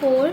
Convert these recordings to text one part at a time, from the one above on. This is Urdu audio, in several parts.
4,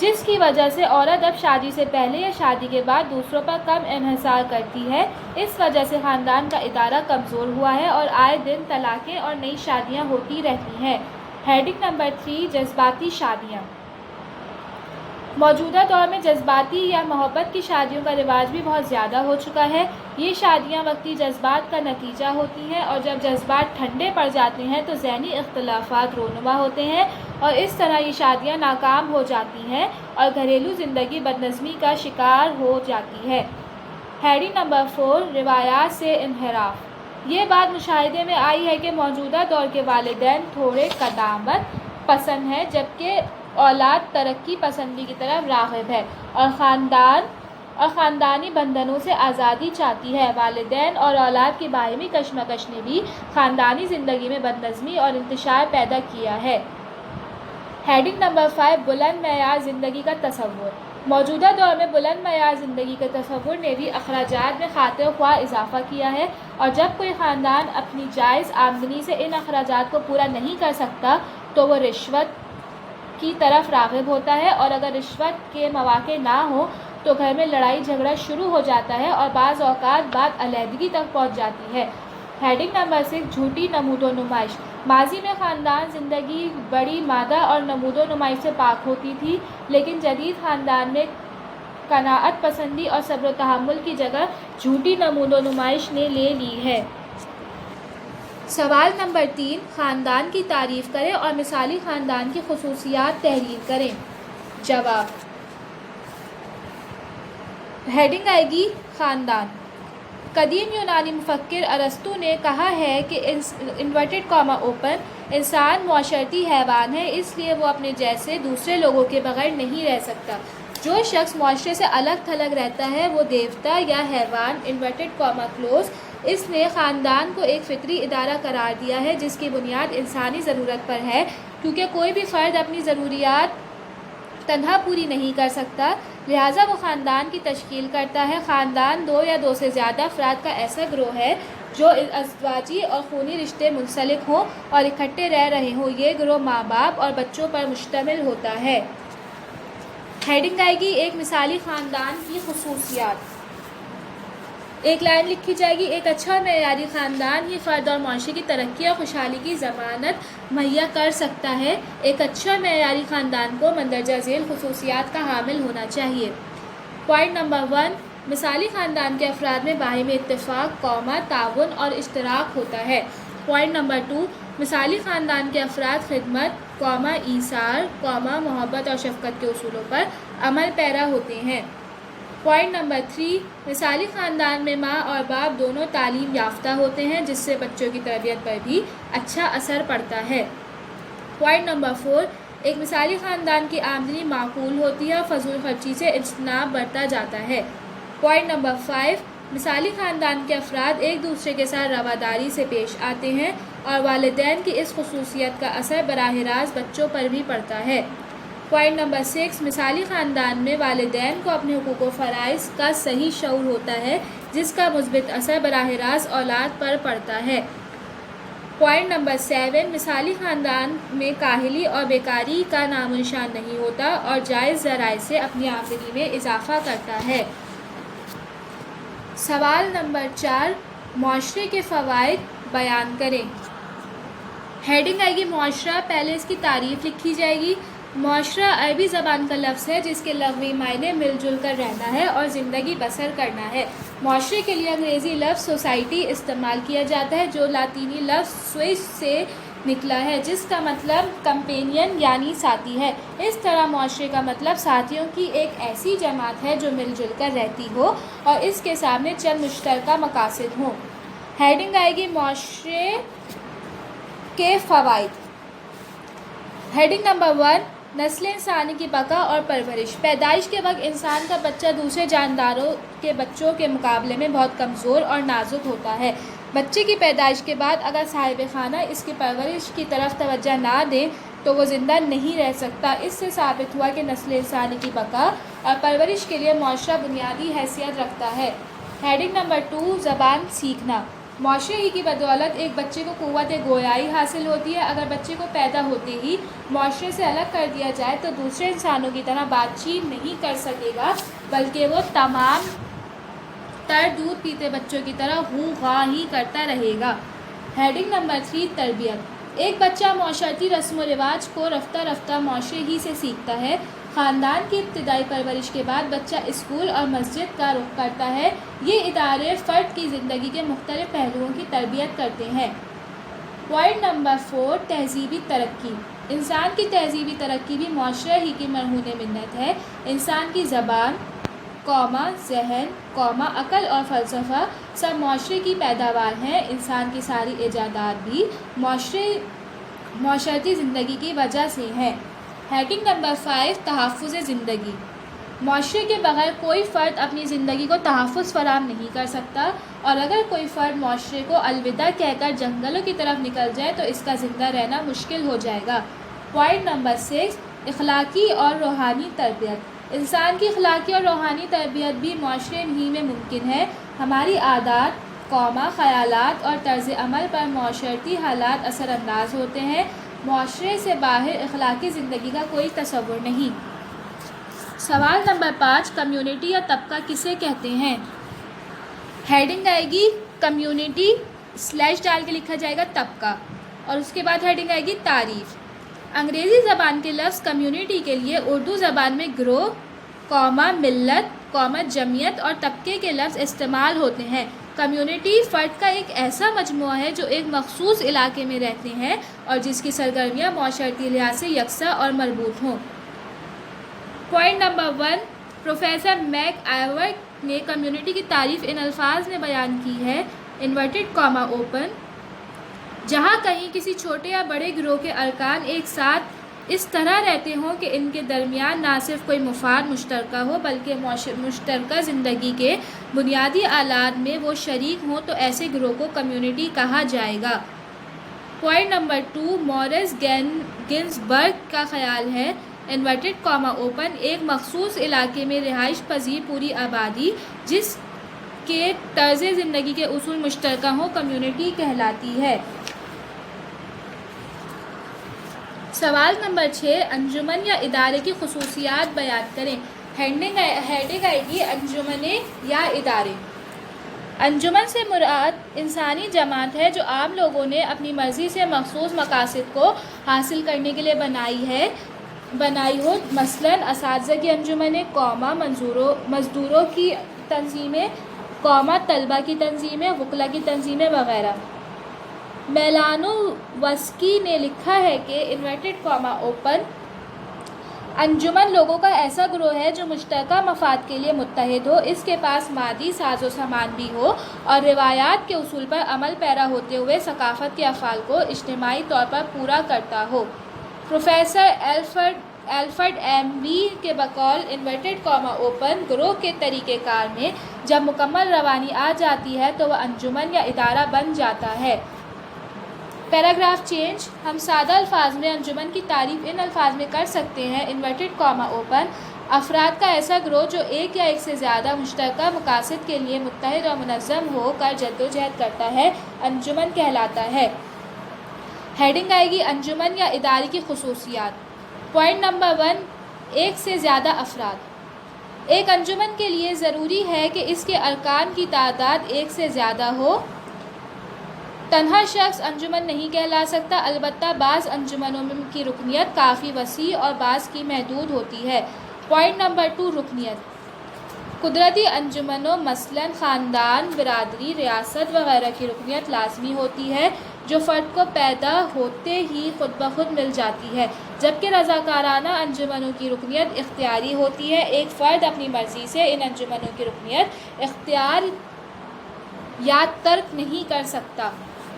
جس کی وجہ سے عورت اب شادی سے پہلے یا شادی کے بعد دوسروں پر کم انحصار کرتی ہے۔ اس وجہ سے خاندان کا ادارہ کمزور ہوا ہے اور آئے دن طلاقیں اور نئی شادیاں ہوتی رہتی ہیں۔ ہیڈنگ نمبر 3، جذباتی شادیاں۔ موجودہ دور میں جذباتی یا محبت کی شادیوں کا رواج بھی بہت زیادہ ہو چکا ہے۔ یہ شادیاں وقتی جذبات کا نتیجہ ہوتی ہیں اور جب جذبات ٹھنڈے پڑ جاتے ہیں تو ذہنی اختلافات رونما ہوتے ہیں اور اس طرح یہ شادیاں ناکام ہو جاتی ہیں اور گھریلو زندگی بدنظمی کا شکار ہو جاتی ہے۔ ہیڈنگ نمبر 4، روایات سے انحراف۔ یہ بات مشاہدے میں آئی ہے کہ موجودہ دور کے والدین تھوڑے قدامت پسند ہیں جبکہ اولاد ترقی پسندی کی طرف راغب ہے اور خاندانی بندھنوں سے آزادی چاہتی ہے۔ والدین اور اولاد کی باہمی کشمکش نے بھی خاندانی زندگی میں بدنظمی اور انتشار پیدا کیا ہے۔ ہیڈنگ نمبر 5، بلند معیار زندگی کا تصور۔ موجودہ دور میں بلند معیار زندگی کے تصور نے بھی اخراجات میں خاطر خواہ اضافہ کیا ہے اور جب کوئی خاندان اپنی جائز آمدنی سے ان اخراجات کو پورا نہیں کر سکتا تو وہ رشوت کی طرف راغب ہوتا ہے اور اگر رشوت کے مواقع نہ ہوں تو گھر میں لڑائی جھگڑا شروع ہو جاتا ہے اور بعض اوقات بات علیحدگی تک پہنچ جاتی ہے۔ ہیڈنگ نمبر 6، جھوٹی نمود و نمائش۔ ماضی میں خاندان زندگی بڑی مادہ اور نمود و نمائش سے پاک ہوتی تھی، لیکن جدید خاندان میں قناعت پسندی اور صبر و تحمل کی جگہ جھوٹی نمود و نمائش نے لے لی ہے۔ سوال نمبر 3، خاندان کی تعریف کریں اور مثالی خاندان کی خصوصیات تحریر کریں۔ جواب۔ ہیڈنگ آئے گی خاندان۔ قدیم یونانی مفکر ارسطو نے کہا ہے کہ انسان معاشرتی حیوان ہے، اس لیے وہ اپنے جیسے دوسرے لوگوں کے بغیر نہیں رہ سکتا۔ جو شخص معاشرے سے الگ تھلگ رہتا ہے وہ دیوتا یا حیوان اس نے خاندان کو ایک فطری ادارہ قرار دیا ہے جس کی بنیاد انسانی ضرورت پر ہے، کیونکہ کوئی بھی فرد اپنی ضروریات تنہا پوری نہیں کر سکتا، لہٰذا وہ خاندان کی تشکیل کرتا ہے۔ خاندان دو یا دو سے زیادہ افراد کا ایسا گروہ ہے جو ازدواجی اور خونی رشتے منسلک ہوں اور اکٹھے رہ رہے ہوں۔ یہ گروہ ماں باپ اور بچوں پر مشتمل ہوتا ہے۔ ہیڈنگ آئے گی ایک مثالی خاندان کی خصوصیات۔ ایک لائن لکھی جائے گی، ایک اچھا اور معیاری خاندان ہی فرد اور معاشرے کی ترقی اور خوشحالی کی ضمانت مہیا کر سکتا ہے۔ ایک اچھا اور معیاری خاندان کو مندرجہ ذیل خصوصیات کا حامل ہونا چاہیے۔ پوائنٹ نمبر 1، مثالی خاندان کے افراد میں باہمی اتفاق، تعاون اور اشتراک ہوتا ہے۔ پوائنٹ نمبر 2، مثالی خاندان کے افراد خدمت، ایثار، محبت اور شفقت کے اصولوں پر عمل پیرا ہوتے ہیں۔ پوائنٹ نمبر 3، مثالی خاندان میں ماں اور باپ دونوں تعلیم یافتہ ہوتے ہیں جس سے بچوں کی تربیت پر بھی اچھا اثر پڑتا ہے۔ پوائنٹ نمبر 4، ایک مثالی خاندان کی آمدنی معقول ہوتی ہے اور فضول خرچی سے اجتناب برتا جاتا ہے۔ پوائنٹ نمبر 5، مثالی خاندان کے افراد ایک دوسرے کے ساتھ رواداری سے پیش آتے ہیں اور والدین کی اس خصوصیت کا اثر براہ راست بچوں پر بھی پڑتا ہے۔ پوائنٹ نمبر 6، مثالی خاندان میں والدین کو اپنے حقوق و فرائض کا صحیح شعور ہوتا ہے جس کا مثبت اثر براہ راست اولاد پر پڑتا ہے۔ پوائنٹ نمبر 7، مثالی خاندان میں کاہلی اور بیکاری کا نام و نشان نہیں ہوتا اور جائز ذرائع سے اپنی آمدنی میں اضافہ کرتا ہے۔ سوال نمبر 4، معاشرے کے فوائد بیان کریں۔ ہیڈنگ آئے گی معاشرہ، پہلے اس کی تعریف لکھی جائے گی۔ معاشرہ عربی زبان کا لفظ ہے جس کے لغوی معنی مل جل کر رہنا ہے اور زندگی بسر کرنا ہے۔ معاشرے کے لیے انگریزی لفظ سوسائٹی استعمال کیا جاتا ہے جو لاطینی لفظ سوئس سے نکلا ہے جس کا مطلب کمپینین یعنی ساتھی ہے۔ اس طرح معاشرے کا مطلب ساتھیوں کی ایک ایسی جماعت ہے جو مل جل کر رہتی ہو اور اس کے سامنے چند مشترکہ مقاصد ہوں۔ ہیڈنگ آئے گی معاشرے کے فوائد۔ ہیڈنگ نمبر 1، نسل انسانی کی بقا اور پرورش۔ پیدائش کے وقت انسان کا بچہ دوسرے جانداروں کے بچوں کے مقابلے میں بہت کمزور اور نازک ہوتا ہے۔ بچے کی پیدائش کے بعد اگر صاحب خانہ اس کی پرورش کی طرف توجہ نہ دیں تو وہ زندہ نہیں رہ سکتا۔ اس سے ثابت ہوا کہ نسل انسانی کی بقا اور پرورش کے لیے معاشرہ بنیادی حیثیت رکھتا ہے۔ ہیڈنگ نمبر 2، زبان سیکھنا۔ معاشرے ہی کی بدولت ایک بچے کو قوت گویائی حاصل ہوتی ہے۔ اگر بچے کو پیدا ہوتے ہی معاشرے سے الگ کر دیا جائے تو دوسرے انسانوں کی طرح بات چیت نہیں کر سکے گا، بلکہ وہ تمام تر دودھ پیتے بچوں کی طرح ہوں غاں ہی کرتا رہے گا۔ ہیڈنگ نمبر 3، تربیت۔ ایک بچہ معاشرتی رسم و رواج کو رفتہ رفتہ معاشرے ہی سے سیکھتا ہے۔ خاندان کی ابتدائی پرورش کے بعد بچہ اسکول اور مسجد کا رخ کرتا ہے۔ یہ ادارے فرد کی زندگی کے مختلف پہلوؤں کی تربیت کرتے ہیں۔ پوائنٹ نمبر 4، تہذیبی ترقی۔ انسان کی تہذیبی ترقی بھی معاشرے ہی کی مرہون منت ہے۔ انسان کی زبان، ذہن، عقل اور فلسفہ سب معاشرے کی پیداوار ہیں۔ انسان کی ساری ایجادات بھی معاشرتی زندگی کی وجہ سے ہیں۔ ہیڈنگ نمبر 5، تحفظ زندگی۔ معاشرے کے بغیر کوئی فرد اپنی زندگی کو تحفظ فراہم نہیں کر سکتا، اور اگر کوئی فرد معاشرے کو الوداع کہہ کر جنگلوں کی طرف نکل جائے تو اس کا زندہ رہنا مشکل ہو جائے گا۔ پوائنٹ نمبر 6، اخلاقی اور روحانی تربیت۔ انسان کی اخلاقی اور روحانی تربیت بھی معاشرے ہی میں ممکن ہے۔ ہماری عادات، خیالات اور طرز عمل پر معاشرتی حالات اثر انداز ہوتے ہیں۔ معاشرے سے باہر اخلاقی زندگی کا کوئی تصور نہیں۔ سوال نمبر 5، کمیونٹی یا طبقہ کسے کہتے ہیں؟ ہیڈنگ آئے گی کمیونٹی، سلیش ڈال کے لکھا جائے گا طبقہ، اور اس کے بعد ہیڈنگ آئے گی تعریف۔ انگریزی زبان کے لفظ کمیونٹی کے لیے اردو زبان میں گروہ، ملت، جمعیت اور طبقے کے لفظ استعمال ہوتے ہیں۔ کمیونٹی فرد کا ایک ایسا مجموعہ ہے جو ایک مخصوص علاقے میں رہتے ہیں اور جس کی سرگرمیاں معاشرتی لحاظ سے یکساں اور مربوط ہوں۔ پوائنٹ نمبر 1، پروفیسر میک آئیور نے کمیونٹی کی تعریف ان الفاظ میں بیان کی ہے، انورٹڈ کاما اوپن، جہاں کہیں کسی چھوٹے یا بڑے گروہ کے ارکان ایک ساتھ اس طرح رہتے ہوں کہ ان کے درمیان نہ صرف کوئی مفاد مشترکہ ہو بلکہ مشترکہ زندگی کے بنیادی آلات میں وہ شریک ہوں تو ایسے گروہ کو کمیونٹی کہا جائے گا۔ پوائنٹ نمبر 2، مورس گنزبرگ کا خیال ہے، انورٹڈ کاما اوپن، ایک مخصوص علاقے میں رہائش پذیر پوری آبادی جس کے طرز زندگی کے اصول مشترکہ ہوں کمیونٹی کہلاتی ہے۔ سوال نمبر 6، انجمن یا ادارے کی خصوصیات بیان کریں۔ ہیڈنگ آئے گی انجمنیں یا ادارے۔ انجمن سے مراد انسانی جماعت ہے جو عام لوگوں نے اپنی مرضی سے مخصوص مقاصد کو حاصل کرنے کے لیے بنائی ہو، مثلاً اساتذہ کی انجمنیں، مزدوروں کی تنظیمیں، طلبہ کی تنظیمیں، وکلاء کی تنظیمیں وغیرہ۔ میلانووسکی نے لکھا ہے کہ انورٹڈ کاما اوپن انجمن لوگوں کا ایسا گروہ ہے جو مشترکہ مفاد کے لیے متحد ہو، اس کے پاس مادی ساز و سامان بھی ہو اور روایات کے اصول پر عمل پیرا ہوتے ہوئے ثقافت کے افعال کو اجتماعی طور پر پورا کرتا ہو۔ پروفیسر ایلفرڈ ایم وی کے بقول انورٹڈ کاما اوپن گروہ کے طریقہ کار میں جب مکمل روانی آ جاتی ہے تو وہ انجمن یا ادارہ بن جاتا ہے۔ پیراگراف چینج، ہم سادہ الفاظ میں انجمن کی تعریف ان الفاظ میں کر سکتے ہیں، انورٹڈ کاما اوپن، افراد کا ایسا گروہ جو ایک یا ایک سے زیادہ مشترکہ مقاصد کے لیے متحد اور منظم ہو کر جدوجہد کرتا ہے، انجمن کہلاتا ہے۔ ہیڈنگ آئے گی انجمن یا ادارے کی خصوصیات۔ پوائنٹ نمبر 1، ایک سے زیادہ افراد۔ ایک انجمن کے لیے ضروری ہے کہ اس کے ارکان کی تعداد ایک سے زیادہ ہو۔ تنہا شخص انجمن نہیں کہلا سکتا، البتہ بعض انجمنوں کی رکنیت کافی وسیع اور بعض کی محدود ہوتی ہے۔ پوائنٹ نمبر 2، رکنیت۔ قدرتی انجمنوں مثلاً خاندان، برادری، ریاست وغیرہ کی رکنیت لازمی ہوتی ہے جو فرد کو پیدا ہوتے ہی خود بخود مل جاتی ہے، جبکہ رضاکارانہ انجمنوں کی رکنیت اختیاری ہوتی ہے۔ ایک فرد اپنی مرضی سے ان انجمنوں کی رکنیت اختیار یا ترک نہیں کر سکتا۔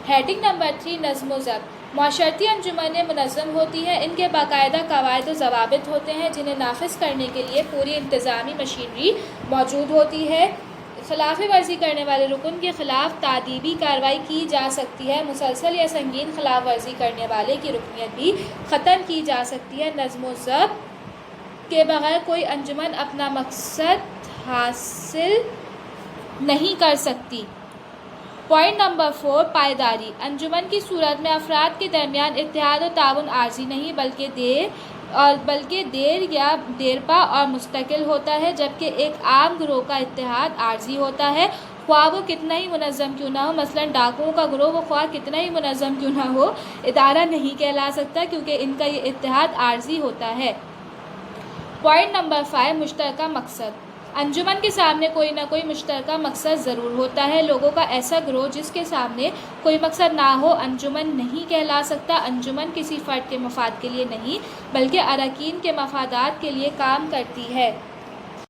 ہیڈنگ نمبر 3، نظم و ضبط۔ معاشرتی انجمنیں منظم ہوتی ہیں، ان کے باقاعدہ قواعد و ضوابط ہوتے ہیں جنہیں نافذ کرنے کے لیے پوری انتظامی مشینری موجود ہوتی ہے۔ خلاف ورزی کرنے والے رکن کے خلاف تادیبی کارروائی کی جا سکتی ہے، مسلسل یا سنگین خلاف ورزی کرنے والے کی رکنیت بھی ختم کی جا سکتی ہے۔ نظم و ضبط کے بغیر کوئی انجمن اپنا مقصد حاصل نہیں کر سکتی۔ Point number 4 پائیداری. انجمن کی صورت میں افراد کے درمیان اتحاد و تعاون عارضی نہیں بلکہ دیر یا دیرپا اور مستقل ہوتا ہے، جبکہ ایک عام گروہ کا اتحاد عارضی ہوتا ہے، خواہ وہ کتنا ہی منظم کیوں نہ ہو. مثلاً ڈاکوؤں کا گروہ وہ خواہ کتنا ہی منظم کیوں نہ ہو ادارہ نہیں کہلا سکتا، کیونکہ ان کا یہ اتحاد عارضی ہوتا ہے. پوائنٹ نمبر 5 مشترکہ مقصد. انجمن کے سامنے کوئی نہ کوئی مشترکہ مقصد ضرور ہوتا ہے. لوگوں کا ایسا گروہ جس کے سامنے کوئی مقصد نہ ہو انجمن نہیں کہلا سکتا. انجمن کسی فرد کے مفاد کے لیے نہیں بلکہ اراکین کے مفادات کے لیے کام کرتی ہے.